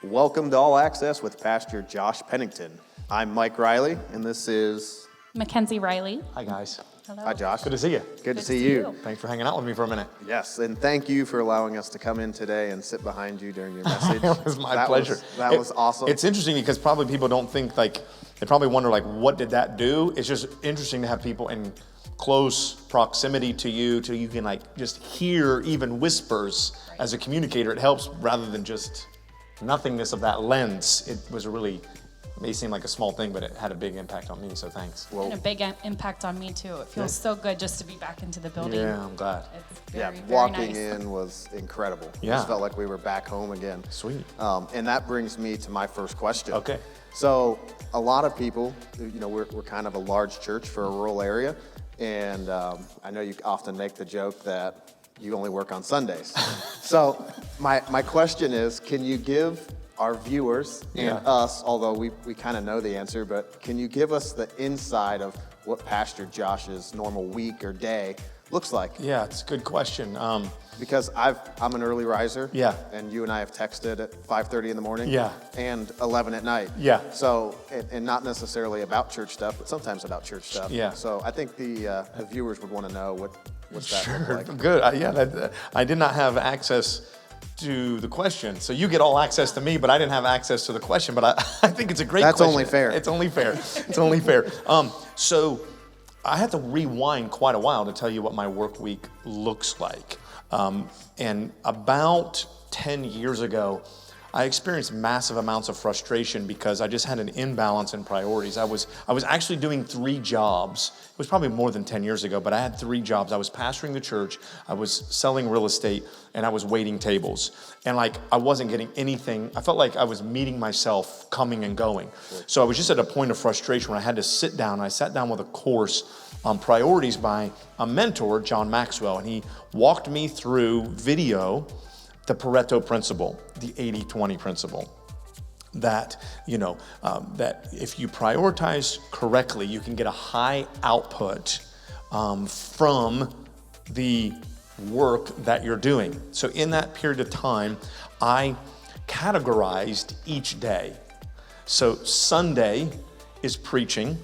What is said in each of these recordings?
Welcome to All Access with Pastor Josh Pennington. I'm Mike Riley, and this is... Mackenzie Riley. Hi, guys. Hello. Hi, Josh. Good to see you. Good to see you. Thanks for hanging out with me for a minute. Yes, and thank you for allowing us to come in today and sit behind you during your message. It was my pleasure. That was awesome. It's interesting because probably people don't think, they probably wonder, what did that do? It's just interesting to have people in close proximity to you can, just hear even whispers as a communicator. It helps rather than just nothingness of that lens. It was may seem like a small thing, but it had a big impact on me, so thanks. And a big impact on me, too. It feels so good just to be back into the building. Yeah, I'm glad. It's very walking nice. in was incredible. Yeah. It just felt like we were back home again. Sweet. And that brings me to my first question. Okay. So a lot of people, we're kind of a large church for a rural area, and I know you often make the joke that you only work on Sundays. So my question is, can you give our viewers and us, although we kind of know the answer, but can you give us the inside of what Pastor Josh's normal week or day looks like? Yeah, it's a good question. Because I'm an early riser. Yeah. And you and I have texted at 5:30 in the morning. Yeah. And 11 at night. Yeah. So, and not necessarily about church stuff, but sometimes about church stuff. Yeah. So I think the viewers would want to know what's that look like. Good. I did not have access to the question, so you get all access to me, but I didn't have access to the question. But I think it's a great That's question. only fair. It's only fair. It's only fair. So I had to rewind quite a while to tell you what my work week looks like. And about 10 years ago, I experienced massive amounts of frustration because I just had an imbalance in priorities. I was actually doing 3 jobs. It was probably more than 10 years ago, but I had 3 jobs. I was pastoring the church, I was selling real estate, and I was waiting tables. And I wasn't getting anything. I felt like I was meeting myself coming and going. So I was just at a point of frustration where I had to sit down. I sat down with a course on priorities by a mentor, John Maxwell, and he walked me through video the Pareto principle, the 80-20 principle, that, that if you prioritize correctly, you can get a high output from the work that you're doing. So in that period of time, I categorized each day. So Sunday is preaching,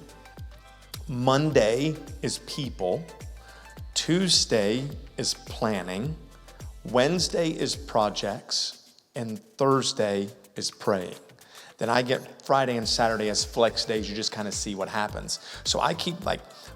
Monday is people, Tuesday is planning, Wednesday is projects, and Thursday is praying. Then I get Friday and Saturday as flex days. You just kind of see what happens. So I keep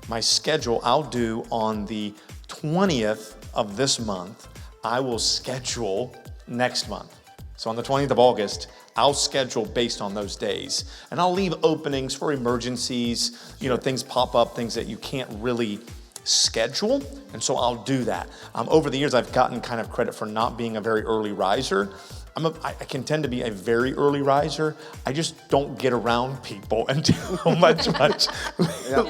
my schedule. I'll do on the 20th of this month, I will schedule next month. So on the 20th of August, I'll schedule based on those days. And I'll leave openings for emergencies, things pop up, things that you can't really schedule, and so I'll do that. Over the years, I've gotten kind of credit for not being a very early riser. I can tend to be a very early riser. I just don't get around people until much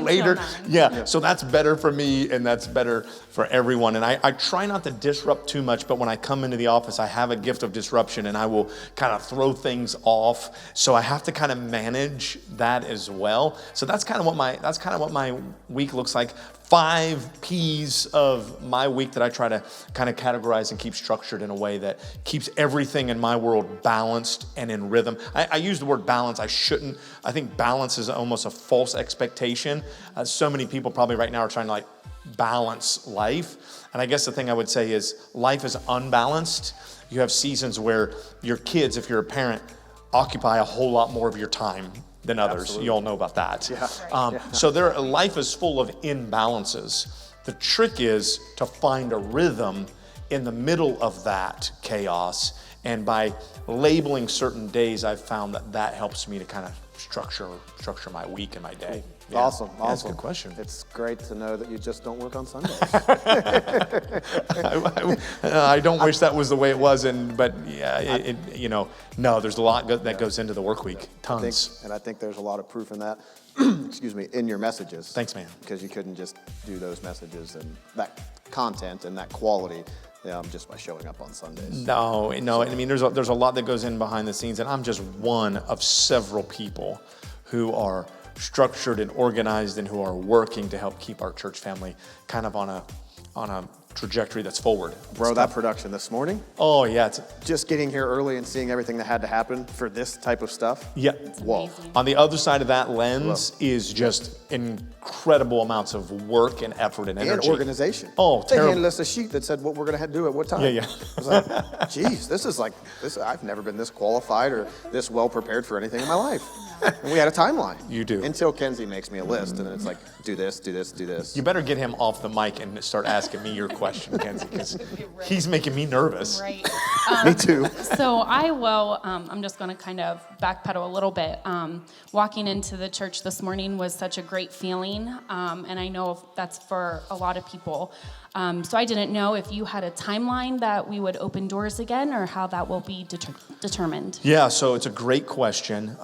later. Yeah, so that's better for me, and that's better for everyone. And I try not to disrupt too much, but when I come into the office, I have a gift of disruption, and I will kind of throw things off. So I have to kind of manage that as well. So that's kind of what my week looks like. 5 P's of my week that I try to kind of categorize and keep structured in a way that keeps everything in my world balanced and in rhythm. I use the word balance. I shouldn't. I think balance is almost a false expectation. So many people probably right now are trying to balance life. And I guess the thing I would say is life is unbalanced. You have seasons where your kids, if you're a parent, occupy a whole lot more of your time than others. Absolutely. You all know about that. Yeah. So life is full of imbalances. The trick is to find a rhythm in the middle of that chaos. And by labeling certain days, I've found that helps me to kind of structure my week and my day. Yeah. Awesome. That's a good question. It's great to know that you just don't work on Sundays. I don't wish that was the way it was, but no, there's a lot that goes into the work week. Tons. I think there's a lot of proof in that. Excuse me, in your messages. Thanks, man. Because you couldn't just do those messages and that content and that quality just by showing up on Sundays. No. I mean, there's a lot that goes in behind the scenes, and I'm just one of several people who are structured and organized and who are working to help keep our church family kind of on a trajectory that's forward. Bro, that production this morning, Oh yeah, it's just getting here early and seeing everything that had to happen for this type of stuff. yeah. Whoa. Amazing. On the other side of that lens is just incredible amounts of work and effort and And energy. organization. Oh, They terrible. handed us a sheet that said what we're going to do at what time. Yeah, yeah. I was like, geez, this is like, I've never been this qualified or this well prepared for anything in my life. And we had a timeline. You do. Until Kenzie makes me a list, and then it's like, do this, do this, do this. You better get him off the mic and start asking me your question, Kenzie, because he's making me nervous. Right. Me too. So I will, I'm just going to kind of backpedal a little bit. Walking into the church this morning was such a great feeling, and I know that's for a lot of people. So I didn't know if you had a timeline that we would open doors again, or how that will be determined. Yeah, so it's a great question.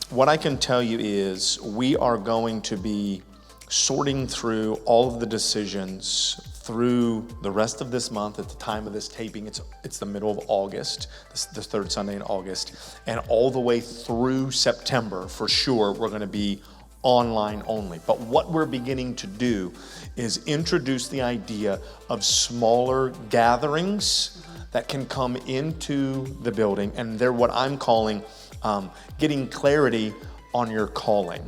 What I can tell you is we are going to be sorting through all of the decisions through the rest of this month. At the time of this taping, it's the middle of August, the third Sunday in August, and all the way through September, for sure, we're going to be online only. But what we're beginning to do is introduce the idea of smaller gatherings that can come into the building, and they're what I'm calling getting clarity on your calling.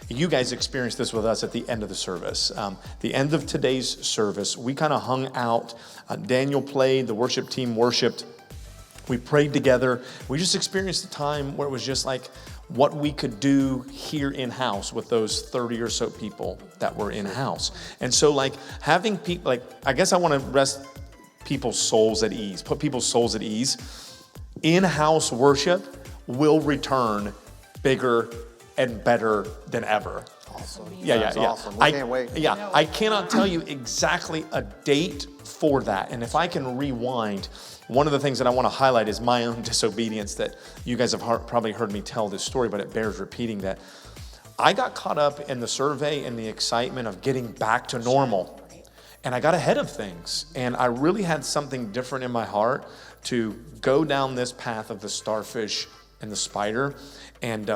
You guys experienced this with us at the end of the service. The end of today's service, we kind of hung out. Daniel played, the worship team worshiped. We prayed together. We just experienced a time where it was just like what we could do here in-house with those 30 or so people that were in-house. And so like having people, like I guess I want to rest people's souls at ease, put people's souls at ease. In-house worship will return bigger and better than ever. Awesome. Yeah. Awesome. We can't wait. Yeah, I cannot tell you exactly a date for that. And if I can rewind, one of the things that I want to highlight is my own disobedience that you guys have probably heard me tell this story, but it bears repeating that. I got caught up in the survey and the excitement of getting back to normal. And I got ahead of things. And I really had something different in my heart to go down this path of the starfish and the spider. And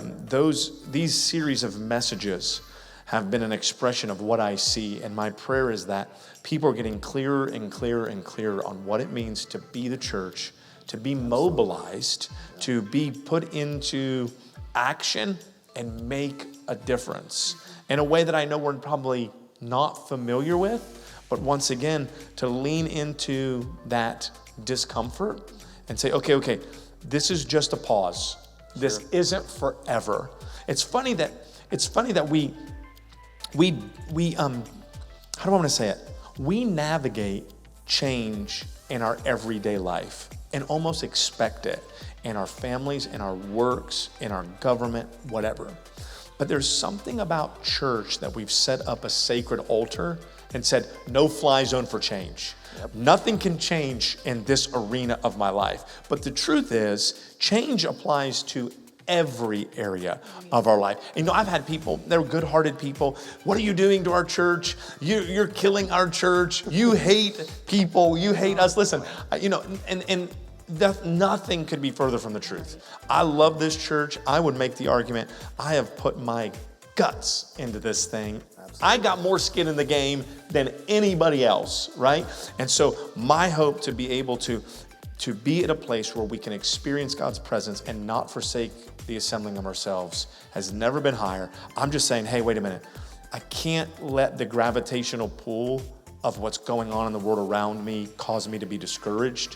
these series of messages have been an expression of what I see. And my prayer is that people are getting clearer and clearer and clearer on what it means to be the church, to be mobilized, to be put into action and make a difference in a way that I know we're probably not familiar with. But once again, to lean into that discomfort and say, okay, this is just a pause. This isn't forever. It's funny that we how do I want to say it? We navigate change in our everyday life and almost expect it in our families, in our works, in our government, whatever. But there's something about church that we've set up a sacred altar and said, no fly zone for change. Yep. Nothing can change in this arena of my life. But the truth is, change applies to every area of our life. And, I've had people, they're good-hearted people. What are you doing to our church? You're killing our church. You hate people. You hate us. Listen, nothing could be further from the truth. I love this church. I would make the argument, I have put my guts into this thing. Absolutely. I got more skin in the game than anybody else, right? And so my hope to be able to be at a place where we can experience God's presence and not forsake the assembling of ourselves has never been higher. I'm just saying, hey, wait a minute. I can't let the gravitational pull of what's going on in the world around me cause me to be discouraged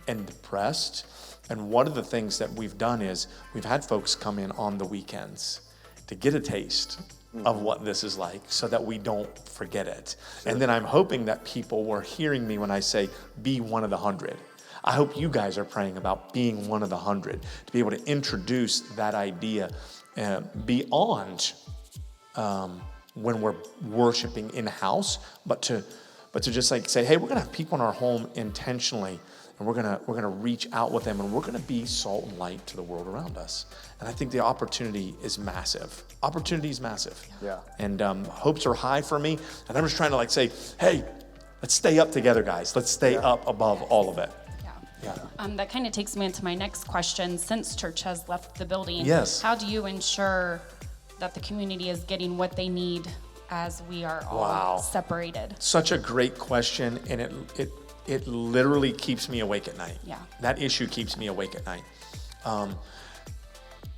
and depressed. And one of the things that we've done is we've had folks come in on the weekends to get a taste of what this is like so that we don't forget it. Sure. And then I'm hoping that people were hearing me when I say, be one of the 100. I hope you guys are praying about being one of the 100, to be able to introduce that idea beyond when we're worshiping in-house, but to just like say, hey, we're gonna have people in our home intentionally, and we're gonna reach out with them, and we're gonna be salt and light to the world around us. And I think the opportunity is massive. Opportunity is massive. Yeah. And hopes are high for me, and I'm just trying to like say, hey, let's stay up together, guys. Let's stay up above all of it. Yeah. That kind of takes me into my next question. Since church has left the building, yes, how do you ensure that the community is getting what they need as we are all Wow. separated. Such a great question, and it literally keeps me awake at night. Yeah. That issue keeps me awake at night.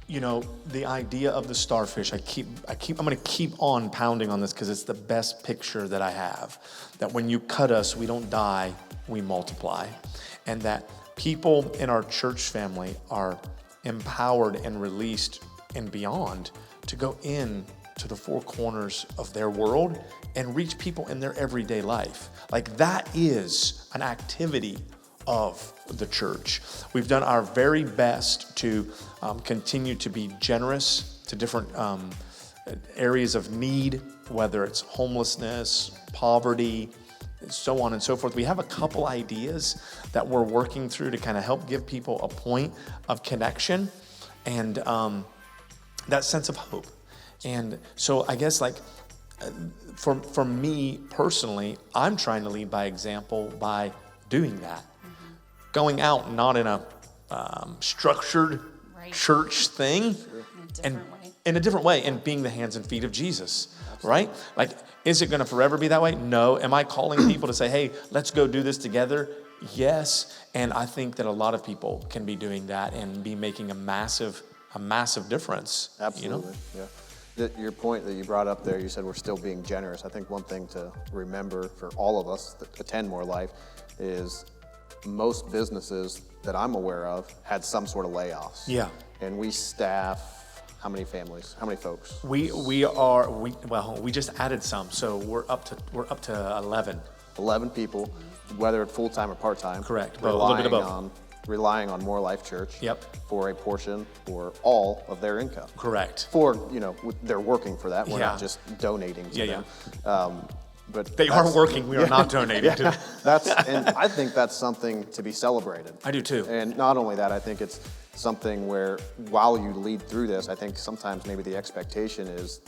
You know, the idea of the starfish, I'm going to keep on pounding on this because it's the best picture that I have. That when you cut us, we don't die, we multiply. And that people in our church family are empowered and released and beyond to go in to the four corners of their world and reach people in their everyday life. Like, that is an activity of the church. We've done our very best to continue to be generous to different areas of need, whether it's homelessness, poverty, so on and so forth. We have a couple ideas that we're working through to kind of help give people a point of connection and that sense of hope. And so I guess, like, for me personally, I'm trying to lead by example by doing that. Going out not in a structured church thing, in a different way, and being the hands and feet of Jesus, right? Like, is it going to forever be that way? No. Am I calling people to say, hey, let's go do this together? Yes. And I think that a lot of people can be doing that and be making a massive difference. Absolutely, yeah. Your point that you brought up there, you said we're still being generous. I think one thing to remember for all of us that attend More Life is most businesses that I'm aware of had some sort of layoffs. Yeah. And we staff how many families? How many folks? We just added some, so we're up to 11. 11 people, whether it's full-time or part-time. Correct. A little bit of both. Relying on More Life Church. Yep. For a portion or all of their income. Correct. They're working for that. We're not just donating to them. But they are working. We are not donating to them. And I think that's something to be celebrated. I do too. And not only that, I think it's something where while you lead through this, I think sometimes maybe the expectation is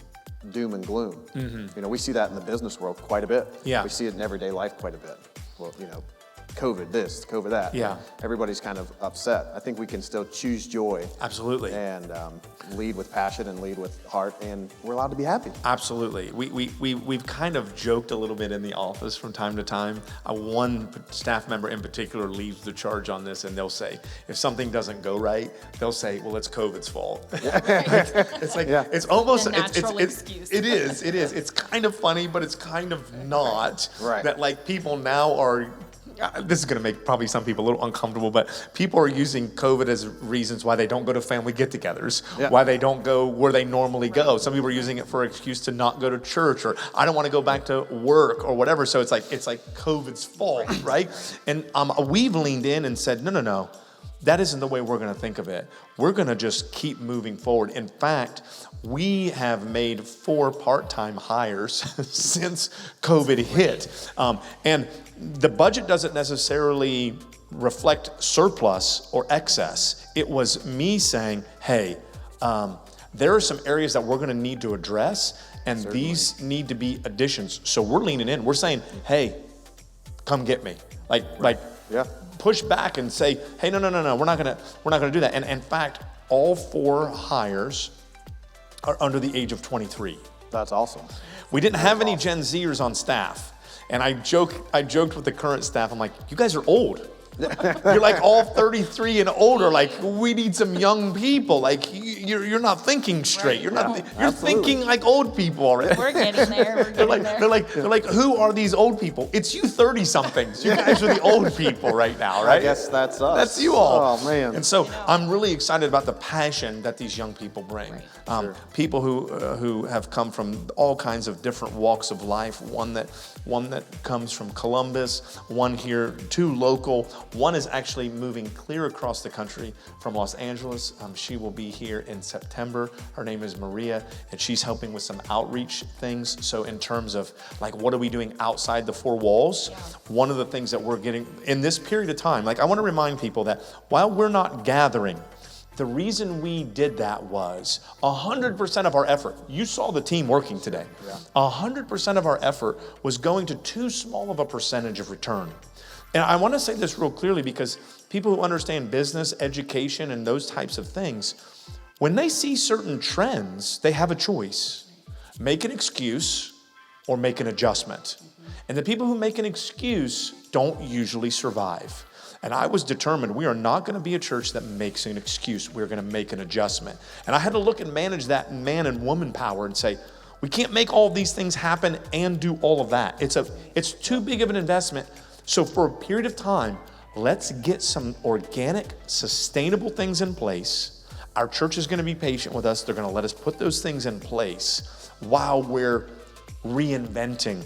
doom and gloom. Mm-hmm. We see that in the business world quite a bit. Yeah. We see it in everyday life quite a bit. Well, COVID this, COVID that. Yeah. Everybody's kind of upset. I think we can still choose joy. Absolutely. And lead with passion and lead with heart, and we're allowed to be happy. Absolutely. We've kind of joked a little bit in the office from time to time. One staff member in particular leads the charge on this, and they'll say, if something doesn't go right, they'll say, well, it's COVID's fault. It's like, it's almost, the natural excuse. It is. It's kind of funny, but it's kind of not. Right. That, like, people now are, this is going to make probably some people a little uncomfortable, but people are using COVID as reasons why they don't go to family get-togethers, why they don't go where they normally go. Some people are using it for an excuse to not go to church, or I don't want to go back to work or whatever. So it's like COVID's fault, right? And we've leaned in and said, no. That isn't the way we're going to think of it. We're going to just keep moving forward. In fact, we have made 4 part-time hires since COVID hit. And the budget doesn't necessarily reflect surplus or excess. It was me saying, hey, there are some areas that we're going to need to address, and these need to be additions. So we're leaning in. We're saying, hey, come get me. Push back and say, hey, no, we're not gonna do that. And in fact, all 4 hires are under the age of 23. That's awesome. We didn't have any Gen Zers on staff. And I joked with the current staff, I'm like, you guys are old. You're like all 33 and older. Like, we need some young people. Like, you're not thinking straight. You're thinking like old people already. We're getting there. They're like, who are these old people? It's you 30-somethings. You guys are the old people right now, right? I guess that's us. That's you all. Oh, man. And so I'm really excited about the passion that these young people bring. People who have come from all kinds of different walks of life. One that comes from Columbus, one here, 2 local. One is actually moving clear across the country from Los Angeles. She will be here in September. Her name is Maria, and she's helping with some outreach things. So in terms of, like, what are we doing outside the 4 walls? One of the things that we're getting in this period of time, like, I want to remind people that while we're not gathering, the reason we did that was 100% of our effort. You saw the team working today. 100% of our effort was going to too small of a percentage of return. And I want to say this real clearly, because people who understand business, education, and those types of things, when they see certain trends, they have a choice. Make an excuse or make an adjustment. And the people who make an excuse don't usually survive. And I was determined we are not going to be a church that makes an excuse. We're going to make an adjustment. And I had to look and manage that man and woman power and say, we can't make all of these things happen and do all of that. It's too big of an investment. So for a period of time, let's get some organic, sustainable things in place. Our church is going to be patient with us. They're going to let us put those things in place while we're reinventing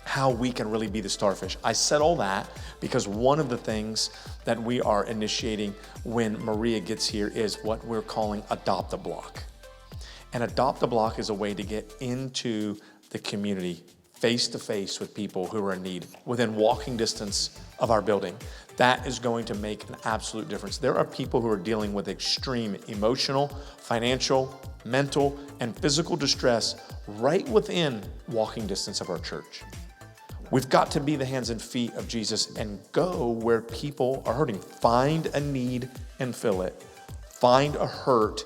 how we can really be the Starfish. I said all that because one of the things that we are initiating when Maria gets here is what we're calling Adopt a Block. And Adopt a Block is a way to get into the community face to face with people who are in need within walking distance of our building. That is going to make an absolute difference. There are people who are dealing with extreme emotional, financial, mental, and physical distress right within walking distance of our church. We've got to be the hands and feet of Jesus and go where people are hurting. Find a need and fill it. Find a hurt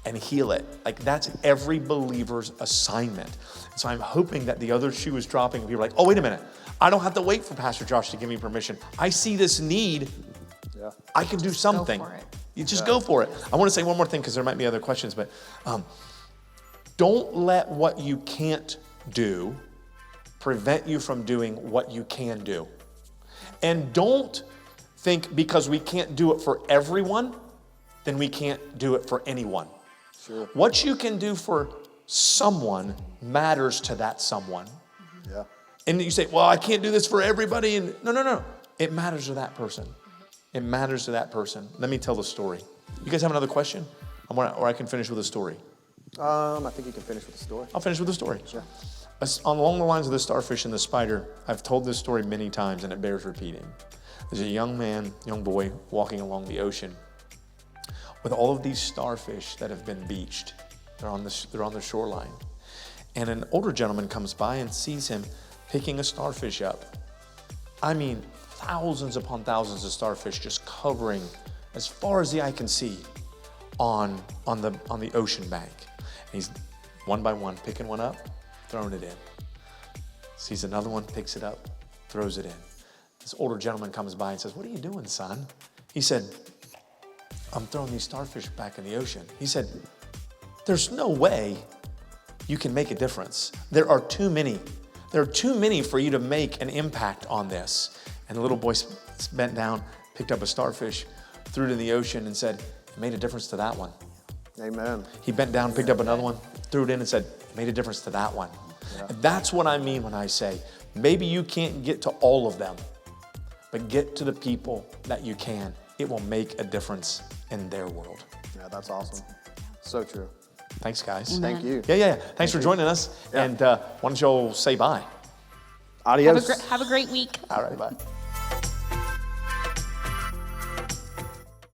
and heal it. Like, that's every believer's assignment. So I'm hoping that the other shoe is dropping and people are like, oh, wait a minute. I don't have to wait for Pastor Josh to give me permission. I see this need. Yeah. I can do something. Go for it. You just go for it. I want to say one more thing because there might be other questions, but don't let what you can't do prevent you from doing what you can do. And don't think because we can't do it for everyone, then we can't do it for anyone. Sure. What you can do for someone matters to that someone. Yeah. And you say, well, I can't do this for everybody. And no. It matters to that person. It matters to that person. Let me tell the story. You guys have another question? Or I can finish with a story. I think you can finish with the story. I'll finish with the story. Sure. Along the lines of the starfish and the spider, I've told this story many times and it bears repeating. There's a young boy walking along the ocean with all of these starfish that have been beached. They're on the shoreline. And an older gentleman comes by and sees him picking a starfish up. I mean, thousands upon thousands of starfish just covering as far as the eye can see on the ocean bank. And he's one by one picking one up, throwing it in. Sees another one, picks it up, throws it in. This older gentleman comes by and says, what are you doing, son? He said, I'm throwing these starfish back in the ocean. He said, there's no way you can make a difference. There are too many. There are too many for you to make an impact on this. And the little boy bent down, picked up a starfish, threw it in the ocean and said, it made a difference to that one. Amen. He bent down, picked up another one, threw it in and said, it made a difference to that one. Yeah. And that's what I mean when I say, maybe you can't get to all of them, but get to the people that you can. It will make a difference in their world. Yeah, that's awesome. So true. Thanks, guys. Amen. Thank you. Yeah. Thanks for joining us. Yeah. And why don't y'all say bye? Adios. Have a great week. All right, bye.